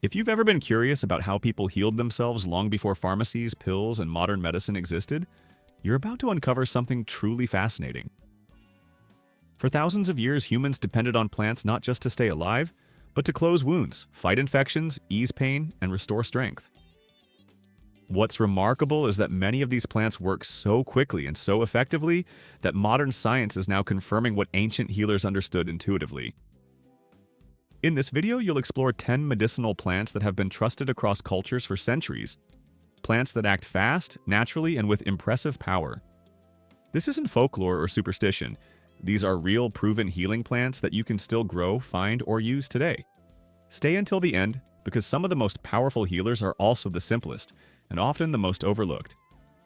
If you've ever been curious about how people healed themselves long before pharmacies, pills, and modern medicine existed, you're about to uncover something truly fascinating. For thousands of years, humans depended on plants not just to stay alive, but to close wounds, fight infections, ease pain, and restore strength. What's remarkable is that many of these plants work so quickly and so effectively that modern science is now confirming what ancient healers understood intuitively. In this video, you'll explore 10 medicinal plants that have been trusted across cultures for centuries. Plants that act fast, naturally, and with impressive power. This isn't folklore or superstition. These are real, proven healing plants that you can still grow, find, or use today. Stay until the end, because some of the most powerful healers are also the simplest, and often the most overlooked.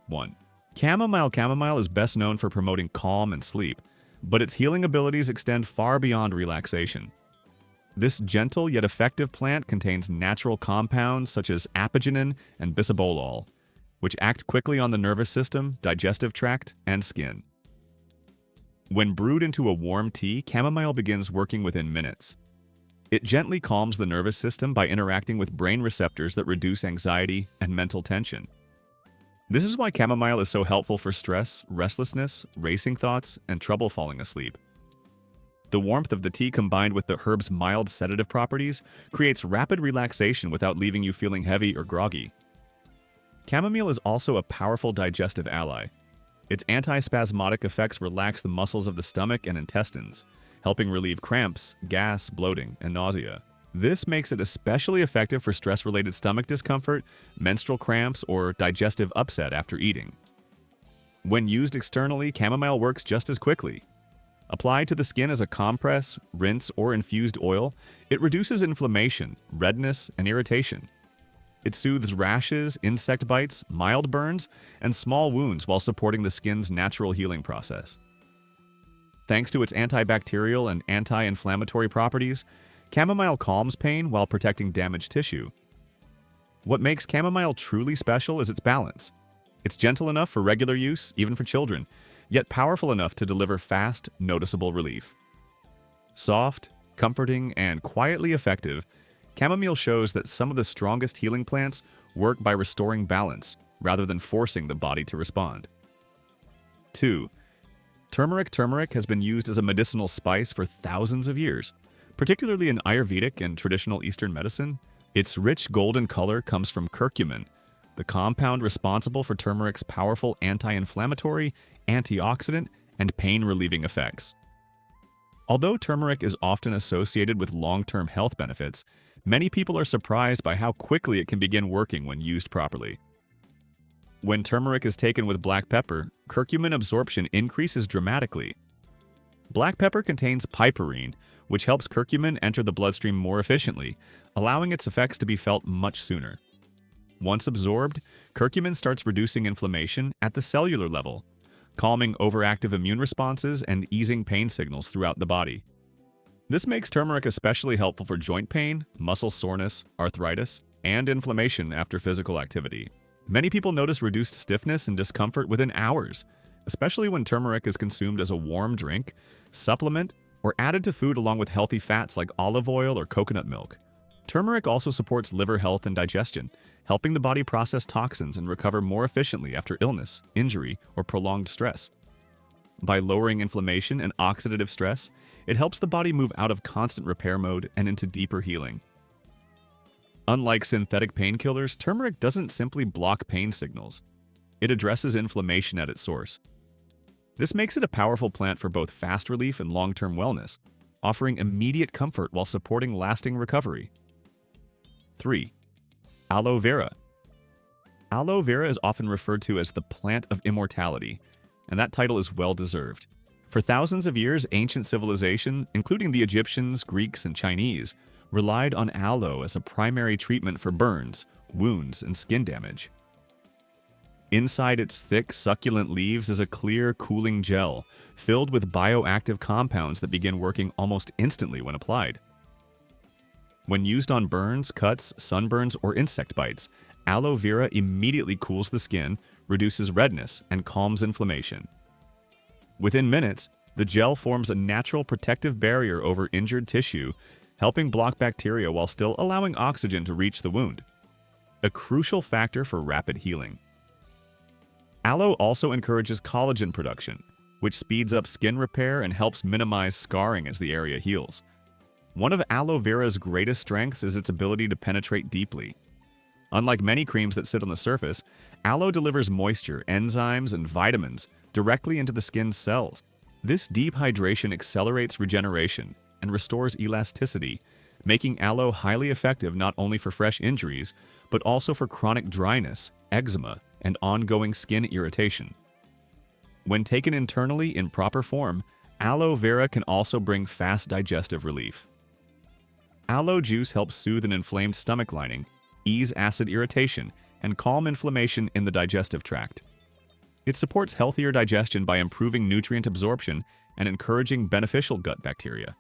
1. Chamomile. Chamomile is best known for promoting calm and sleep, but its healing abilities extend far beyond relaxation. This gentle yet effective plant contains natural compounds such as apigenin and bisabolol, which act quickly on the nervous system, digestive tract, and skin. When brewed into a warm tea, chamomile begins working within minutes. It gently calms the nervous system by interacting with brain receptors that reduce anxiety and mental tension. This is why chamomile is so helpful for stress, restlessness, racing thoughts, and trouble falling asleep. The warmth of the tea combined with the herb's mild sedative properties creates rapid relaxation without leaving you feeling heavy or groggy. Chamomile is also a powerful digestive ally. Its antispasmodic effects relax the muscles of the stomach and intestines, helping relieve cramps, gas, bloating, and nausea. This makes it especially effective for stress-related stomach discomfort, menstrual cramps, or digestive upset after eating. When used externally, chamomile works just as quickly. Applied to the skin as a compress, rinse, or infused oil, it reduces inflammation, redness, and irritation. It soothes rashes, insect bites, mild burns, and small wounds while supporting the skin's natural healing process. Thanks to its antibacterial and anti-inflammatory properties, chamomile calms pain while protecting damaged tissue. What makes chamomile truly special is its balance. It's gentle enough for regular use, even for children, yet powerful enough to deliver fast, noticeable relief. Soft, comforting, and quietly effective, chamomile shows that some of the strongest healing plants work by restoring balance rather than forcing the body to respond. 2. Turmeric. Turmeric has been used as a medicinal spice for thousands of years, particularly in Ayurvedic and traditional Eastern medicine. Its rich golden color comes from curcumin, the compound responsible for turmeric's powerful anti-inflammatory, antioxidant, and pain-relieving effects. Although turmeric is often associated with long-term health benefits, many people are surprised by how quickly it can begin working when used properly. When turmeric is taken with black pepper, curcumin absorption increases dramatically. Black pepper contains piperine, which helps curcumin enter the bloodstream more efficiently, allowing its effects to be felt much sooner. Once absorbed, curcumin starts reducing inflammation at the cellular level, calming overactive immune responses and easing pain signals throughout the body. This makes turmeric especially helpful for joint pain, muscle soreness, arthritis, and inflammation after physical activity. Many people notice reduced stiffness and discomfort within hours, especially when turmeric is consumed as a warm drink, supplement, or added to food along with healthy fats like olive oil or coconut milk. Turmeric also supports liver health and digestion, helping the body process toxins and recover more efficiently after illness, injury, or prolonged stress. By lowering inflammation and oxidative stress, it helps the body move out of constant repair mode and into deeper healing. Unlike synthetic painkillers, turmeric doesn't simply block pain signals. It addresses inflammation at its source. This makes it a powerful plant for both fast relief and long-term wellness, offering immediate comfort while supporting lasting recovery. 3. Aloe vera. Aloe vera is often referred to as the plant of immortality, and that title is well-deserved. For thousands of years, ancient civilization, including the Egyptians, Greeks, and Chinese, relied on aloe as a primary treatment for burns, wounds, and skin damage. Inside its thick, succulent leaves is a clear, cooling gel filled with bioactive compounds that begin working almost instantly when applied. When used on burns, cuts, sunburns, or insect bites, aloe vera immediately cools the skin, reduces redness, and calms inflammation. Within minutes, the gel forms a natural protective barrier over injured tissue, helping block bacteria while still allowing oxygen to reach the wound, a crucial factor for rapid healing. Aloe also encourages collagen production, which speeds up skin repair and helps minimize scarring as the area heals. One of aloe vera's greatest strengths is its ability to penetrate deeply. Unlike many creams that sit on the surface, aloe delivers moisture, enzymes, and vitamins directly into the skin's cells. This deep hydration accelerates regeneration and restores elasticity, making aloe highly effective not only for fresh injuries, but also for chronic dryness, eczema, and ongoing skin irritation. When taken internally in proper form, aloe vera can also bring fast digestive relief. Aloe juice helps soothe an inflamed stomach lining, ease acid irritation, and calm inflammation in the digestive tract. It supports healthier digestion by improving nutrient absorption and encouraging beneficial gut bacteria.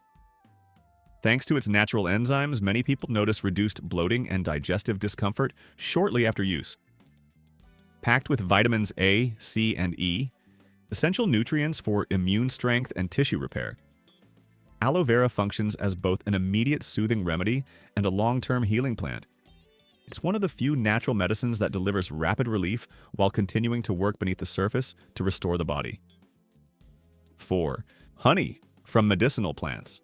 Thanks to its natural enzymes, many people notice reduced bloating and digestive discomfort shortly after use. Packed with vitamins A, C, and E, essential nutrients for immune strength and tissue repair, aloe vera functions as both an immediate soothing remedy and a long-term healing plant. It's one of the few natural medicines that delivers rapid relief while continuing to work beneath the surface to restore the body. 4. Honey from medicinal plants.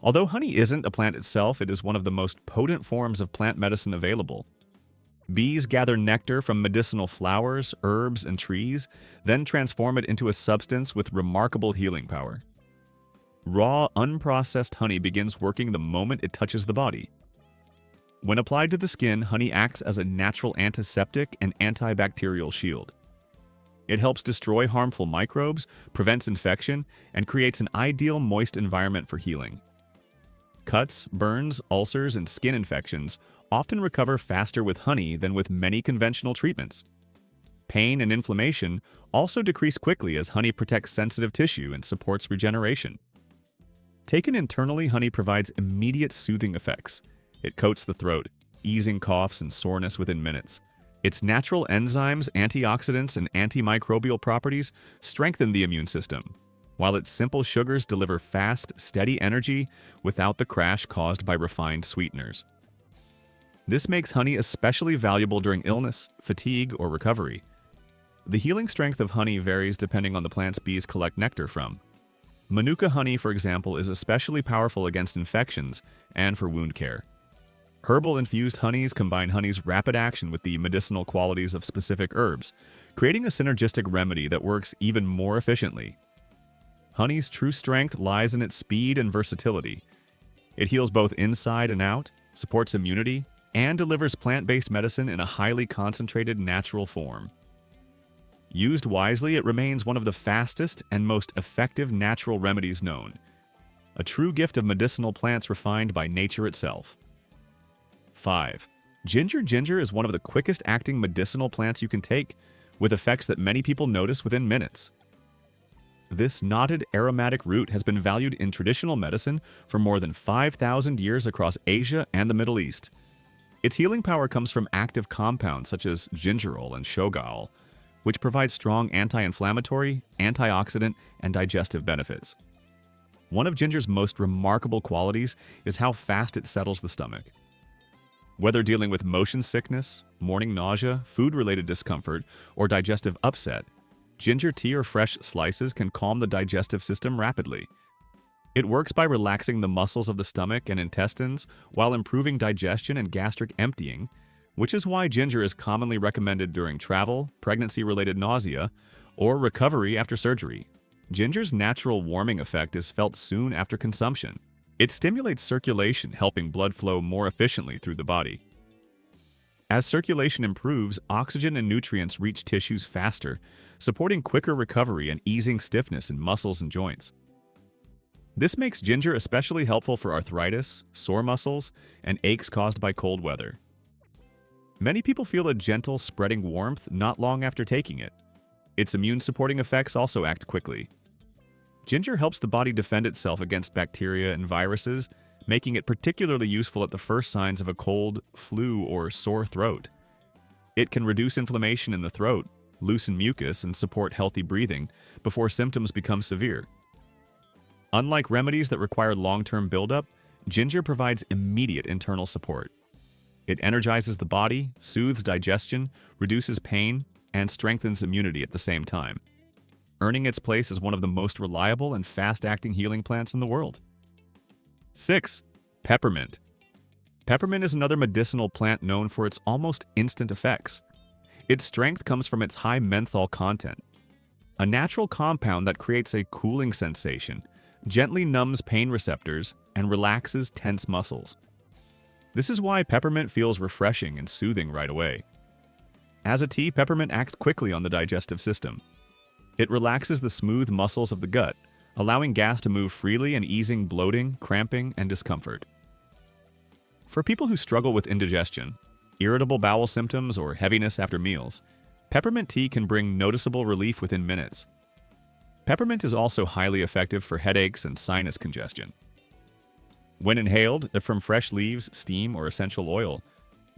Although honey isn't a plant itself, it is one of the most potent forms of plant medicine available. Bees gather nectar from medicinal flowers, herbs, and trees, then transform it into a substance with remarkable healing power. Raw, unprocessed honey begins working the moment it touches the body. When applied to the skin, honey acts as a natural antiseptic and antibacterial shield. It helps destroy harmful microbes, prevents infection, and creates an ideal moist environment for healing. Cuts, burns, ulcers, and skin infections often recover faster with honey than with many conventional treatments. Pain and inflammation also decrease quickly as honey protects sensitive tissue and supports regeneration. Taken internally, honey provides immediate soothing effects. It coats the throat, easing coughs and soreness within minutes. Its natural enzymes, antioxidants, and antimicrobial properties strengthen the immune system, while its simple sugars deliver fast, steady energy without the crash caused by refined sweeteners. This makes honey especially valuable during illness, fatigue, or recovery. The healing strength of honey varies depending on the plants bees collect nectar from. Manuka honey, for example, is especially powerful against infections and for wound care. Herbal-infused honeys combine honey's rapid action with the medicinal qualities of specific herbs, creating a synergistic remedy that works even more efficiently. Honey's true strength lies in its speed and versatility. It heals both inside and out, supports immunity, and delivers plant-based medicine in a highly concentrated natural form. Used wisely, it remains one of the fastest and most effective natural remedies known, a true gift of medicinal plants refined by nature itself. 5. Ginger is one of the quickest acting medicinal plants you can take, with effects that many people notice within minutes. This knotted aromatic root has been valued in traditional medicine for more than 5,000 years across Asia and the Middle East. Its healing power comes from active compounds such as gingerol and shogaol, which provide strong anti-inflammatory, antioxidant, and digestive benefits. One of ginger's most remarkable qualities is how fast it settles the stomach. Whether dealing with motion sickness, morning nausea, food-related discomfort, or digestive upset, ginger tea or fresh slices can calm the digestive system rapidly. It works by relaxing the muscles of the stomach and intestines while improving digestion and gastric emptying, which is why ginger is commonly recommended during travel, pregnancy-related nausea, or recovery after surgery. Ginger's natural warming effect is felt soon after consumption. It stimulates circulation, helping blood flow more efficiently through the body. As circulation improves, oxygen and nutrients reach tissues faster, supporting quicker recovery and easing stiffness in muscles and joints. This makes ginger especially helpful for arthritis, sore muscles, and aches caused by cold weather. Many people feel a gentle, spreading warmth not long after taking it. Its immune-supporting effects also act quickly. Ginger helps the body defend itself against bacteria and viruses, making it particularly useful at the first signs of a cold, flu, or sore throat. It can reduce inflammation in the throat, loosen mucus, and support healthy breathing before symptoms become severe. Unlike remedies that require long-term buildup, Ginger provides immediate internal support. It energizes the body, soothes digestion, reduces pain, and strengthens immunity at the same time, earning its place as one of the most reliable and fast-acting healing plants in the world. 6. Peppermint. Peppermint is another medicinal plant known for its almost instant effects. Its strength comes from its high menthol content, a natural compound that creates a cooling sensation, gently numbs pain receptors, and relaxes tense muscles. This is why peppermint feels refreshing and soothing right away. As a tea, peppermint acts quickly on the digestive system. It relaxes the smooth muscles of the gut, allowing gas to move freely and easing bloating, cramping, and discomfort. For people who struggle with indigestion, irritable bowel symptoms, or heaviness after meals, peppermint tea can bring noticeable relief within minutes. Peppermint is also highly effective for headaches and sinus congestion. When inhaled from fresh leaves, steam, or essential oil,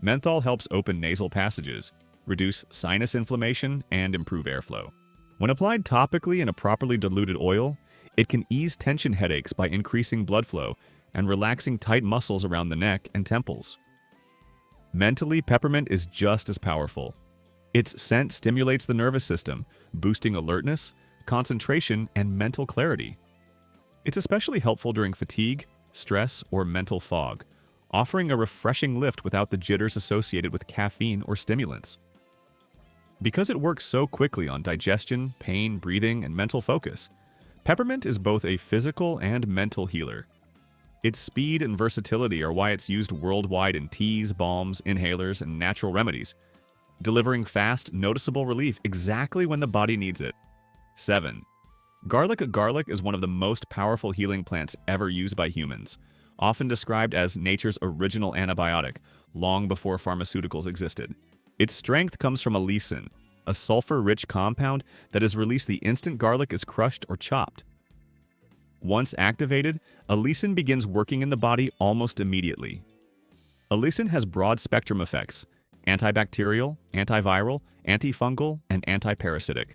menthol helps open nasal passages, reduce sinus inflammation, and improve airflow. When applied topically in a properly diluted oil, it can ease tension headaches by increasing blood flow and relaxing tight muscles around the neck and temples. Mentally, peppermint is just as powerful. Its scent stimulates the nervous system, boosting alertness, concentration, and mental clarity. It's especially helpful during fatigue, stress, or mental fog, offering a refreshing lift without the jitters associated with caffeine or stimulants. Because it works so quickly on digestion, pain, breathing, and mental focus, peppermint is both a physical and mental healer. Its speed and versatility are why it's used worldwide in teas, balms, inhalers, and natural remedies, delivering fast, noticeable relief exactly when the body needs it. 7. Garlic. Garlic is one of the most powerful healing plants ever used by humans, often described as nature's original antibiotic, long before pharmaceuticals existed. Its strength comes from allicin, a sulfur-rich compound that is released the instant garlic is crushed or chopped. Once activated, allicin begins working in the body almost immediately. Allicin has broad-spectrum effects: antibacterial, antiviral, antifungal, and antiparasitic.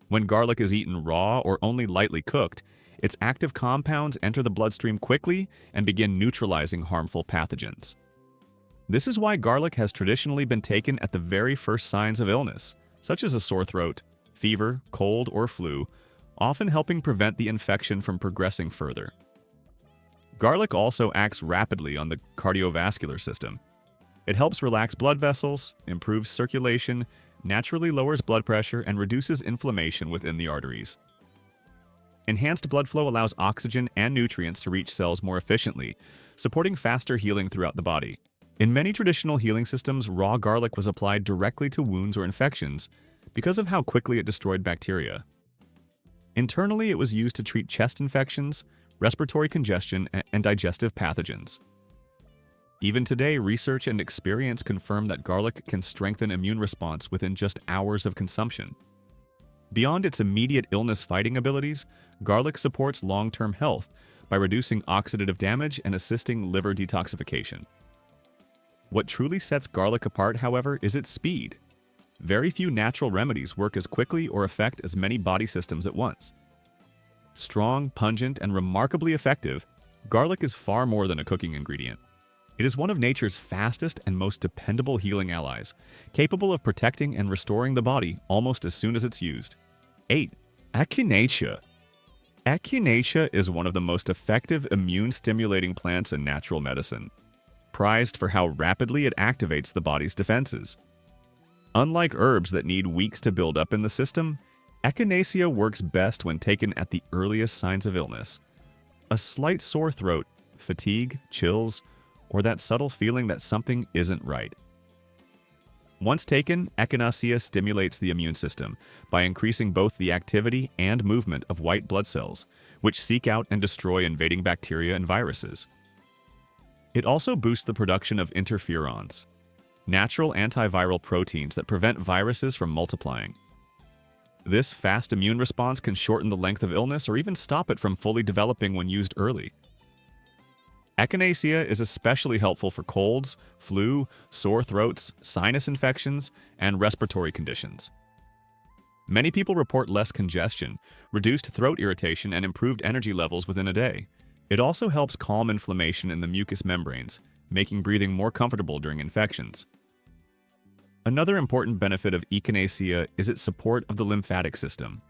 When garlic is eaten raw or only lightly cooked, its active compounds enter the bloodstream quickly and begin neutralizing harmful pathogens. This is why garlic has traditionally been taken at the very first signs of illness, such as a sore throat, fever, cold, or flu, often helping prevent the infection from progressing further. Garlic also acts rapidly on the cardiovascular system. It helps relax blood vessels, improves circulation, naturally lowers blood pressure, and reduces inflammation within the arteries. Enhanced blood flow allows oxygen and nutrients to reach cells more efficiently, supporting faster healing throughout the body. In many traditional healing systems, raw garlic was applied directly to wounds or infections because of how quickly it destroyed bacteria. Internally, it was used to treat chest infections, respiratory congestion, and digestive pathogens. Even today, research and experience confirm that garlic can strengthen immune response within just hours of consumption. Beyond its immediate illness-fighting abilities, garlic supports long-term health by reducing oxidative damage and assisting liver detoxification. What truly sets garlic apart, however, is its speed. Very few natural remedies work as quickly or affect as many body systems at once. Strong, pungent, and remarkably effective, garlic is far more than a cooking ingredient. It is one of nature's fastest and most dependable healing allies, capable of protecting and restoring the body almost as soon as it's used. 8. Echinacea. Echinacea is one of the most effective immune-stimulating plants in natural medicine, prized for how rapidly it activates the body's defenses. Unlike herbs that need weeks to build up in the system, Echinacea works best when taken at the earliest signs of illness. A slight sore throat, fatigue, chills, or that subtle feeling that something isn't right. Once taken, Echinacea stimulates the immune system by increasing both the activity and movement of white blood cells, which seek out and destroy invading bacteria and viruses. It also boosts the production of interferons, natural antiviral proteins that prevent viruses from multiplying. This fast immune response can shorten the length of illness or even stop it from fully developing when used early. Echinacea is especially helpful for colds, flu, sore throats, sinus infections, and respiratory conditions. Many people report less congestion, reduced throat irritation, and improved energy levels within a day, It also helps calm inflammation in the mucous membranes, making breathing more comfortable during infections. Another important benefit of Echinacea is its support of the lymphatic system.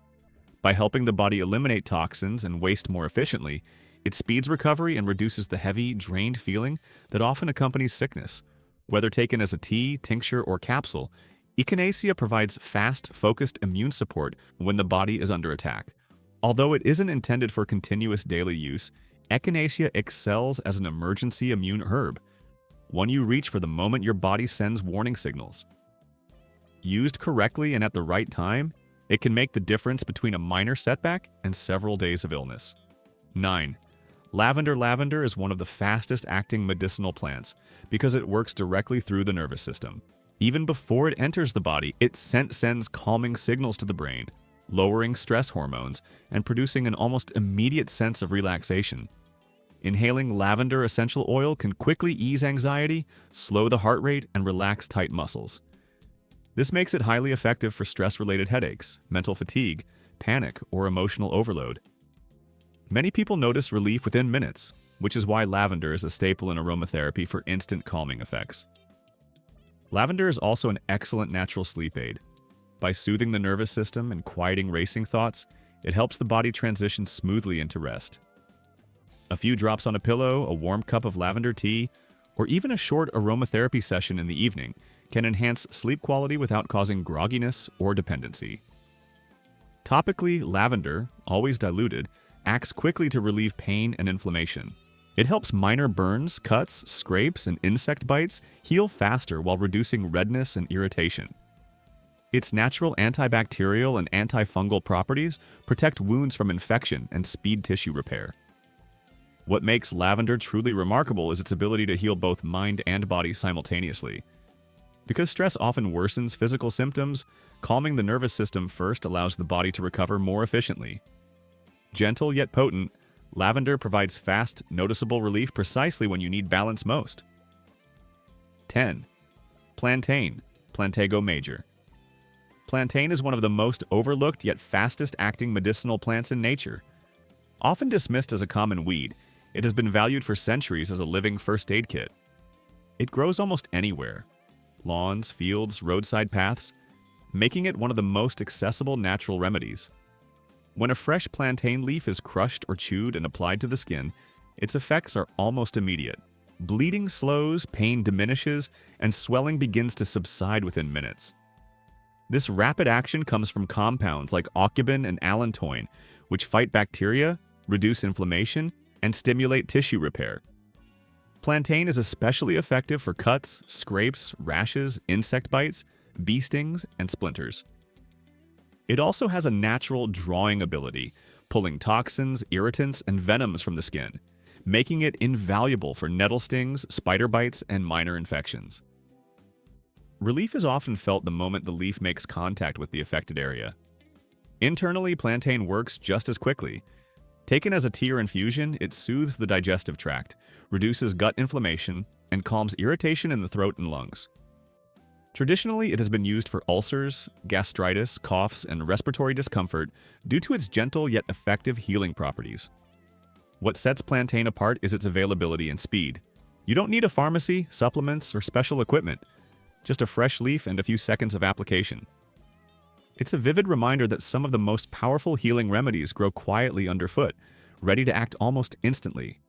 By helping the body eliminate toxins and waste more efficiently, it speeds recovery and reduces the heavy, drained feeling that often accompanies sickness. Whether taken as a tea, tincture, or capsule, Echinacea provides fast, focused immune support when the body is under attack. Although it isn't intended for continuous daily use, Echinacea excels as an emergency immune herb, one you reach for the moment your body sends warning signals. Used correctly and at the right time, it can make the difference between a minor setback and several days of illness. 9. Lavender. Lavender is one of the fastest-acting medicinal plants because it works directly through the nervous system. Even before it enters the body, its scent sends calming signals to the brain, lowering stress hormones and producing an almost immediate sense of relaxation. Inhaling lavender essential oil can quickly ease anxiety, slow the heart rate, and relax tight muscles. This makes it highly effective for stress-related headaches, mental fatigue, panic, or emotional overload. Many people notice relief within minutes, which is why lavender is a staple in aromatherapy for instant calming effects. Lavender is also an excellent natural sleep aid. By soothing the nervous system and quieting racing thoughts, it helps the body transition smoothly into rest. A few drops on a pillow, a warm cup of lavender tea, or even a short aromatherapy session in the evening can enhance sleep quality without causing grogginess or dependency. Topically, lavender, always diluted, acts quickly to relieve pain and inflammation. It helps minor burns, cuts, scrapes, and insect bites heal faster while reducing redness and irritation. Its natural antibacterial and antifungal properties protect wounds from infection and speed tissue repair. What makes lavender truly remarkable is its ability to heal both mind and body simultaneously. Because stress often worsens physical symptoms, calming the nervous system first allows the body to recover more efficiently. Gentle yet potent, lavender provides fast, noticeable relief precisely when you need balance most. 10. Plantain, Plantago major. Plantain is one of the most overlooked yet fastest-acting medicinal plants in nature. Often dismissed as a common weed, it has been valued for centuries as a living first aid kit. It grows almost anywhere: lawns, fields, roadside paths, making it one of the most accessible natural remedies. When a fresh plantain leaf is crushed or chewed and applied to the skin, its effects are almost immediate. Bleeding slows, pain diminishes, and swelling begins to subside within minutes. This rapid action comes from compounds like aucubin and allantoin, which fight bacteria, reduce inflammation, and stimulate tissue repair. Plantain is especially effective for cuts, scrapes, rashes, insect bites, bee stings, and splinters. It also has a natural drawing ability, pulling toxins, irritants, and venoms from the skin, making it invaluable for nettle stings, spider bites, and minor infections. Relief is often felt the moment the leaf makes contact with the affected area. Internally, plantain works just as quickly. Taken as a tea or infusion, it soothes the digestive tract, reduces gut inflammation, and calms irritation in the throat and lungs. Traditionally, it has been used for ulcers, gastritis, coughs, and respiratory discomfort due to its gentle yet effective healing properties. What sets plantain apart is its availability and speed. You don't need a pharmacy, supplements, or special equipment, just a fresh leaf and a few seconds of application. It's a vivid reminder that some of the most powerful healing remedies grow quietly underfoot, ready to act almost instantly.